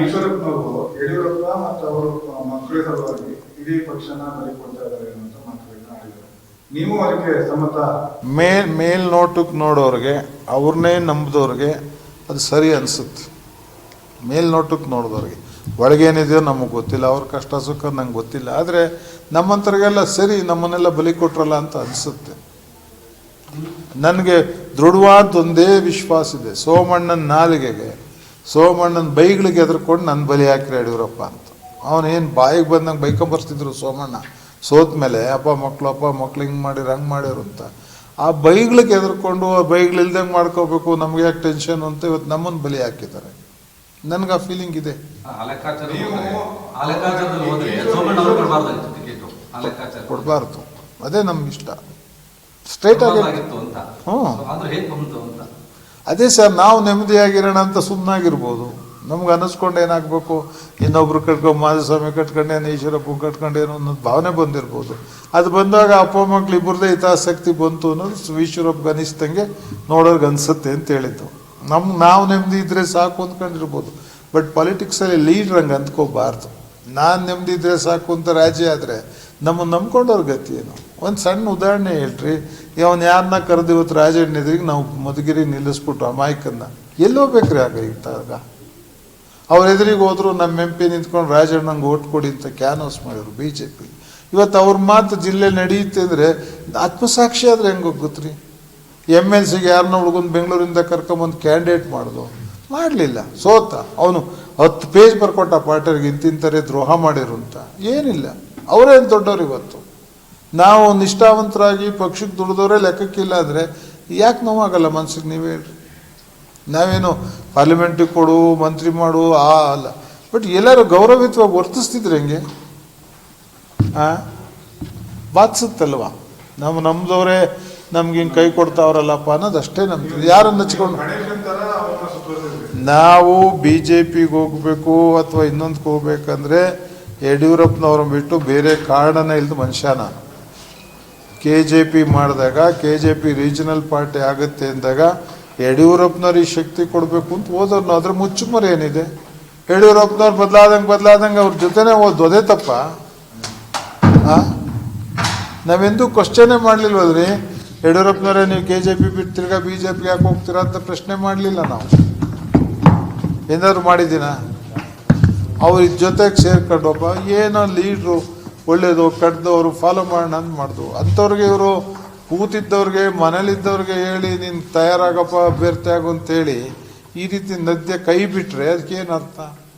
ಈಶ್ವರಪ್ಪನವರು ಯಡಿಯೂರಪ್ಪ ಮತ್ತು ಅವರು ಮಕ್ಕಳ ಸಲುವಾಗಿ ಇಡೀ ಪಕ್ಷನ ಬಲಿ ಕೊಡ್ತಾ ಇದ್ದಾರೆ ಅಂತ ಮಾತುಗಳನ್ನ ಆಡಿದ್ದಾರೆ. ನೀವು ಅದಕ್ಕೆ ಸಮ್ಮತ? ಮೇಲ್ನೋಟಕ್ಕೆ ನೋಡೋರಿಗೆ, ಅವ್ರನ್ನೇ ನಂಬಿದವ್ರಿಗೆ ಅದು ಸರಿ ಅನಿಸುತ್ತೆ. ಮೇಲ್ನೋಟಕ್ಕೆ ನೋಡಿದವ್ರಿಗೆ ಒಳಗೇನಿದೆಯೋ ನಮಗೆ ಗೊತ್ತಿಲ್ಲ, ಅವ್ರ ಕಷ್ಟ ಸುಖ ನಂಗೆ ಗೊತ್ತಿಲ್ಲ. ಆದರೆ ನಮ್ಮಂಥವ್ರಿಗೆಲ್ಲ ಸರಿ, ನಮ್ಮನ್ನೆಲ್ಲ ಬಲಿ ಕೊಟ್ರಲ್ಲ ಅಂತ ಅನಿಸುತ್ತೆ. ನನಗೆ ದೃಢವಾದೊಂದೇ ವಿಶ್ವಾಸ ಇದೆ, ಸೋಮಣ್ಣನ ನಾಲಿಗೆಗೆ, ಸೋಮಣ್ಣನ ಬೈಗಳಿಗೆ ಎದ್ರಕೊಂಡು ನನ್ನ ಬಲಿ ಹಾಕಿರ ಯಡಿಯೂರಪ್ಪ ಅಂತ. ಅವನೇನು ಬಾಯಿಗೆ ಬಂದಂಗೆ ಬೈಕೊಂಬರ್ಸ್ತಿದ್ರು ಸೋಮಣ್ಣ ಸೋತ ಮೇಲೆ, ಅಪ್ಪ ಮಕ್ಳು ಹಿಂಗೆ ಮಾಡಿರು ಹಂಗೆ ಮಾಡಿರು ಅಂತ. ಆ ಬೈಗಳಿಗೆ ಎದ್ರಕೊಂಡು ಬೈಗಳಿಲ್ದಂಗೆ ಮಾಡ್ಕೋಬೇಕು, ನಮ್ಗೆ ಯಾಕೆ ಟೆನ್ಷನ್ ಅಂತ ಇವತ್ತು ನಮ್ಮನ್ನು ಬಲಿ ಹಾಕಿದ್ದಾರೆ. ನನಗೆ ಆ ಫೀಲಿಂಗ್ ಇದೆ. ಕೊಡಬಾರ್ದು, ಅದೇ ನಮ್ಗೆ ಇಷ್ಟ. ಸ್ಟ್ರೈಟ್ ಆಗಿ ಅದೇ ಸರ್, ನಾವು ನೆಮ್ಮದಿಯಾಗಿರೋಣ ಅಂತ ಸುಮ್ಮನಾಗಿರ್ಬೋದು. ನಮ್ಗೆ ಅನ್ನಿಸ್ಕೊಂಡು ಏನಾಗಬೇಕು, ಇನ್ನೊಬ್ರು ಕಟ್ಕೊಂಡು ಮಾಧುಸ್ವಾಮಿ ಕಟ್ಕೊಂಡೇನು, ಈಶ್ವರಪ್ಪ ಕಟ್ಕೊಂಡೇನು ಅನ್ನೋದು ಭಾವನೆ ಬಂದಿರ್ಬೋದು. ಅದು ಬಂದಾಗ ಅಪ್ಪ ಮಕ್ಳು ಇಬ್ಬರದೇ ಹಿತಾಸಕ್ತಿ ಬಂತು ಅನ್ನೋದು ಈಶ್ವರಪ್ಪಗೆ ಅನಿಸ್ದಂಗೆ ನೋಡೋರ್ಗೆ ಅನಿಸುತ್ತೆ ಅಂತ ಹೇಳಿದ್ದು. ನಾವು ನೆಮ್ಮದಿ ಇದ್ದರೆ ಸಾಕು ಅಂದ್ಕೊಂಡಿರ್ಬೋದು. ಬಟ್ ಪಾಲಿಟಿಕ್ಸಲ್ಲಿ ಲೀಡ್ರ್ ಹಂಗೆ ಅಂದ್ಕೋಬಾರ್ದು. ನಾನು ನೆಮ್ಮದಿ ಇದ್ದರೆ ಸಾಕು ಅಂತ ರಾಜಿ ಆದರೆ ನಮ್ಮನ್ನು ನಂಬ್ಕೊಂಡವ್ರ ಗತಿ ಏನು? ಒಂದು ಸಣ್ಣ ಉದಾಹರಣೆ ಹೇಳ್ರಿ. ಅವನು ಯಾರನ್ನ ಕರೆದು ಇವತ್ತು ರಾಜಣ್ಣ ಎದುರಿಗೆ ನಾವು ಮಧುಗಿರಿ ನಿಲ್ಲಿಸ್ಬಿಟ್ಟು ಅಮಾಯಕನ್ನ ಎಲ್ಲೋಗ್ಬೇಕ್ರಿ ಆಗ ಅವ್ರ ಎದುರಿಗೆ ಹೋದ್ರು ನಮ್ಮ ಎಂ ಪಿ ನಿಂತ್ಕೊಂಡು ರಾಜಣ್ಣಂಗೆ ಓಟ್ ಕೊಡಿ ಅಂತ ಕ್ಯಾನ್ವಾಸ್ ಮಾಡಿದ್ರು BJP. ಇವತ್ತು ಅವ್ರ ಮಾತು ಜಿಲ್ಲೆ ನಡೆಯುತ್ತೆ ಅಂದರೆ ಆತ್ಮಸಾಕ್ಷಿ ಆದರೆ ಹೆಂಗೆ ಹೋಗುತ್ರಿ? MLCಗೆ ಯಾರನ್ನ ಹುಡುಗನ ಬೆಂಗಳೂರಿಂದ ಕರ್ಕೊಂಬಂದು ಕ್ಯಾಂಡಿಡೇಟ್ ಮಾಡಿದ್ರು, ಮಾಡಲಿಲ್ಲ, ಸೋತ. ಅವನು 10 ಪೇಜ್ ಬರ್ಕೊಟ್ಟ ಪಾರ್ಟಿಯವ್ರಿಗೆ ಇಂತಿಂತಾರೆ ದ್ರೋಹ ಮಾಡಿರು ಅಂತ. ಏನಿಲ್ಲ, ಅವರೇನು ದೊಡ್ಡವ್ರು. ಇವತ್ತು ನಾವು ನಿಷ್ಠಾವಂತರಾಗಿ ಪಕ್ಷಕ್ಕೆ ದುಡಿದವರೇ ಲೆಕ್ಕಕ್ಕಿಲ್ಲ ಅಂದರೆ ಯಾಕೆ ನೋವಾಗಲ್ಲ ಮನ್ಸಿಗೆ? ನೀವು ಹೇಳ್ರಿ. ನಾವೇನು ಪಾರ್ಲಿಮೆಂಟಿಗೆ ಕೊಡು, ಮಂತ್ರಿ ಮಾಡು ಅಲ್ಲ, ಬಟ್ ಎಲ್ಲರೂ ಗೌರವಯುತವಾಗಿ ವರ್ತಿಸ್ತಿದ್ರೆ ಹೆಂಗೆ? ಬಾಧಿಸುತ್ತಲ್ವ? ನಮ್ಮದವರೇ ನಮ್ಗೆ ಹಿಂಗೆ ಕೈ ಕೊಡ್ತಾವ್ರಲ್ಲಪ್ಪ ಅನ್ನೋದು ಅಷ್ಟೇ ನಮ್ದು. ಯಾರನ್ನು ಹಚ್ಕೊಂಡು ನಾವು BJPಗೆ ಹೋಗ್ಬೇಕು ಅಥವಾ ಇನ್ನೊಂದಕ್ಕೆ ಹೋಗ್ಬೇಕಂದ್ರೆ ಯಡಿಯೂರಪ್ಪನವ್ರನ್ನ ಬಿಟ್ಟು ಬೇರೆ ಕಾರಣನೇ ಇಲ್ಲದ ಮನುಷ್ಯ ನಾನು. KJP ಮಾಡಿದಾಗ, KJP ರೀಜನಲ್ ಪಾರ್ಟಿ ಆಗುತ್ತೆ ಅಂದಾಗ ಯಡಿಯೂರಪ್ಪನವ್ರಿಗೆ ಶಕ್ತಿ ಕೊಡಬೇಕು ಅಂತ ಹೋದವ್ರನ್ನ. ಅದ್ರ ಮುಚ್ಚುಮರೆ ಏನಿದೆ? ಯಡಿಯೂರಪ್ಪನವ್ರು ಬದಲಾದಂಗೆ ಅವ್ರ ಜೊತೆನೇ ಓದು, ಅದೇ ತಪ್ಪ? ನಾವೆಂದೂ ಕ್ವಶನೇ ಮಾಡಲಿಲ್ವದ್ರಿ. ಯಡಿಯೂರಪ್ಪನವರೇ ನೀವು KJP ಬಿಟ್ಟು ತಿರ್ಗಾ BJP ಯಾಕೆ ಹೋಗ್ತೀರಾ ಅಂತ ಪ್ರಶ್ನೆ ಮಾಡಲಿಲ್ಲ ನಾವು. ಏನಾದ್ರು ಮಾಡಿದ್ದೀನ? ಅವ್ರ ಜೊತೆಗೆ ಸೇರ್ಕೊಂಡೊಬ್ಬ ಏನೋ ಲೀಡ್ರು ಒಳ್ಳೇದು ಕಡ್ದವರು ಫಾಲೋ ಮಾಡೋಣ ಅಂತ ಮಾಡಿದ್ರು. ಅಂಥವ್ರಿಗೆ ಇವರು ಕೂತಿದ್ದವ್ರಿಗೆ, ಮನೇಲಿದ್ದವ್ರಿಗೆ ಹೇಳಿ ನೀನು ತಯಾರಾಗಪ್ಪ ಅಭ್ಯರ್ಥಿ ಆಗು ಅಂತೇಳಿ ಈ ರೀತಿ ನದ್ಯ ಕೈ ಬಿಟ್ಟರೆ ಅದಕ್ಕೇನು ಅರ್ಥ?